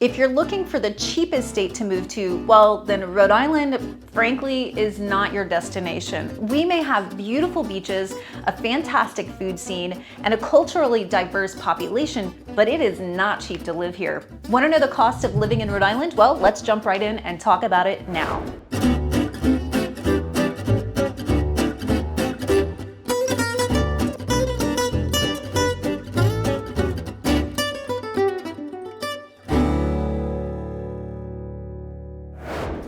If you're looking for the cheapest state to move to, well, then Rhode Island, frankly, is not your destination. We may have beautiful beaches, a fantastic food scene, and a culturally diverse population, but it is not cheap to live here. Want to know the cost of living in Rhode Island? Well, let's jump right in and talk about it now.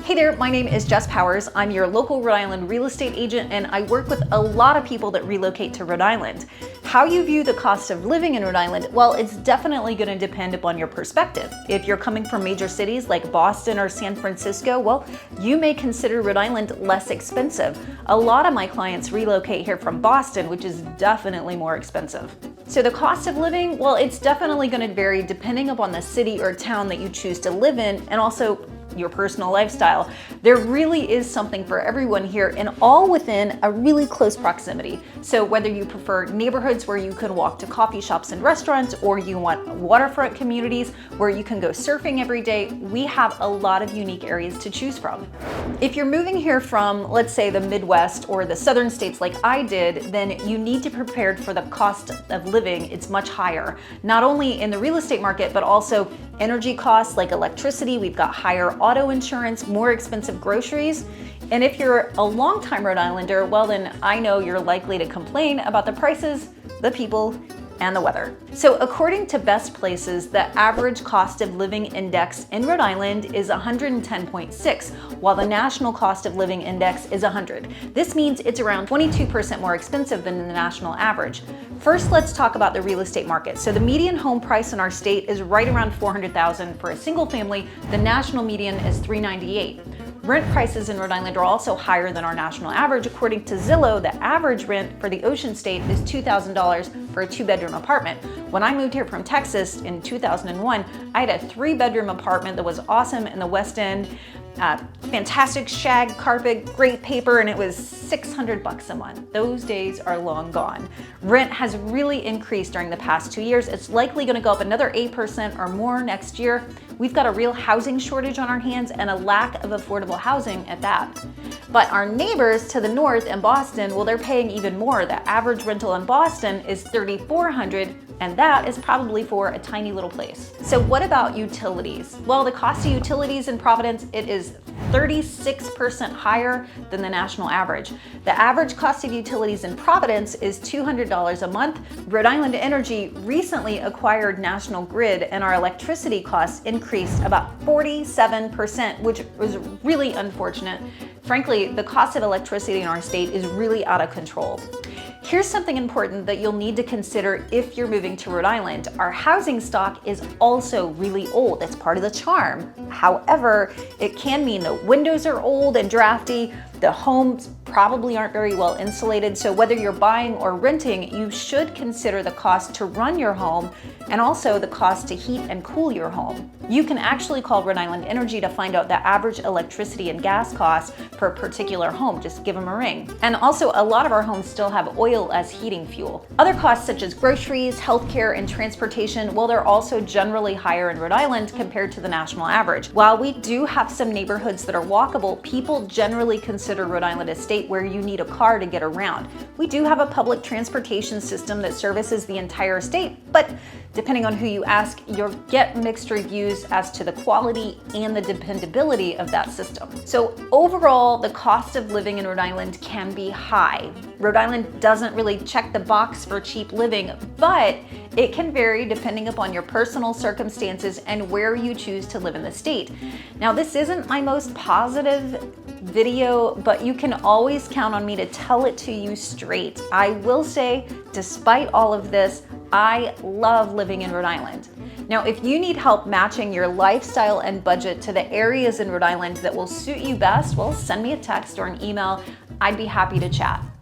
Hey there, my name is Jess Powers. I'm your local Rhode Island real estate agent, and I work with a lot of people that relocate to Rhode Island. How you view the cost of living in Rhode Island, well, it's definitely going to depend upon your perspective. If you're coming from major cities like Boston or San Francisco, well, you may consider Rhode Island less expensive. A lot of my clients relocate here from Boston, which is definitely more expensive. So the cost of living, well, it's definitely going to vary depending upon the city or town that you choose to live in, and also your personal lifestyle. There really is something for everyone here, and all within a really close proximity. So whether you prefer neighborhoods where you can walk to coffee shops and restaurants, or you want waterfront communities where you can go surfing every day, we have a lot of unique areas to choose from. If you're moving here from, let's say, the Midwest or the southern states like I did, then you need to prepare for the cost of living. It's much higher, not only in the real estate market, but also energy costs like electricity. We've got higher auto insurance, more expensive groceries. And if you're a longtime Rhode Islander, well, then I know you're likely to complain about the prices, the people, and the weather. So according to Best Places, the average cost of living index in Rhode Island is 110.6, while the national cost of living index is 100. This means it's around 22% more expensive than the national average. First, let's talk about the real estate market. So the median home price in our state is right around $400,000 for a single family. The national median is $398. Rent prices in Rhode Island are also higher than our national average. According to Zillow, the average rent for the Ocean State is $2,000 for a 2-bedroom apartment. When I moved here from Texas in 2001, I had a 3-bedroom apartment that was awesome in the West End. Fantastic shag carpet, great paper, and it was $600 a month. Those days are long gone. Rent has really increased during the past 2 years. It's likely going to go up another 8% or more next year. We've got a real housing shortage on our hands and a lack of affordable housing at that. But our neighbors to the north in Boston, well, they're paying even more. The average rental in Boston is $3,400, and that is probably for a tiny little place. So what about utilities? Well, the cost of utilities in Providence, it is 36% higher than the national average. The average cost of utilities in Providence is $200 a month. Rhode Island Energy recently acquired National Grid, and our electricity costs increased about 47%, which was really unfortunate. Frankly, the cost of electricity in our state is really out of control. Here's something important that you'll need to consider if you're moving to Rhode Island. Our housing stock is also really old. It's part of the charm. However, it can mean the windows are old and drafty. The homes probably aren't very well insulated. So whether you're buying or renting, you should consider the cost to run your home and also the cost to heat and cool your home. You can actually call Rhode Island Energy to find out the average electricity and gas costs per particular home. Just give them a ring. And also, a lot of our homes still have oil as heating fuel. Other costs such as groceries, healthcare, and transportation, well, they're also generally higher in Rhode Island compared to the national average. While we do have some neighborhoods that are walkable, people generally consider Rhode Island a state where you need a car to get around. We do have a public transportation system that services the entire state, but depending on who you ask, you'll get mixed reviews as to the quality and the dependability of that system. So overall, the cost of living in Rhode Island can be high. Rhode Island doesn't really check the box for cheap living, but it can vary depending upon your personal circumstances and where you choose to live in the state. Now, this isn't my most positive video, but you can always count on me to tell it to you straight. I will say, despite all of this, I love living in Rhode Island. Now, if you need help matching your lifestyle and budget to the areas in Rhode Island that will suit you best, well, send me a text or an email. I'd be happy to chat.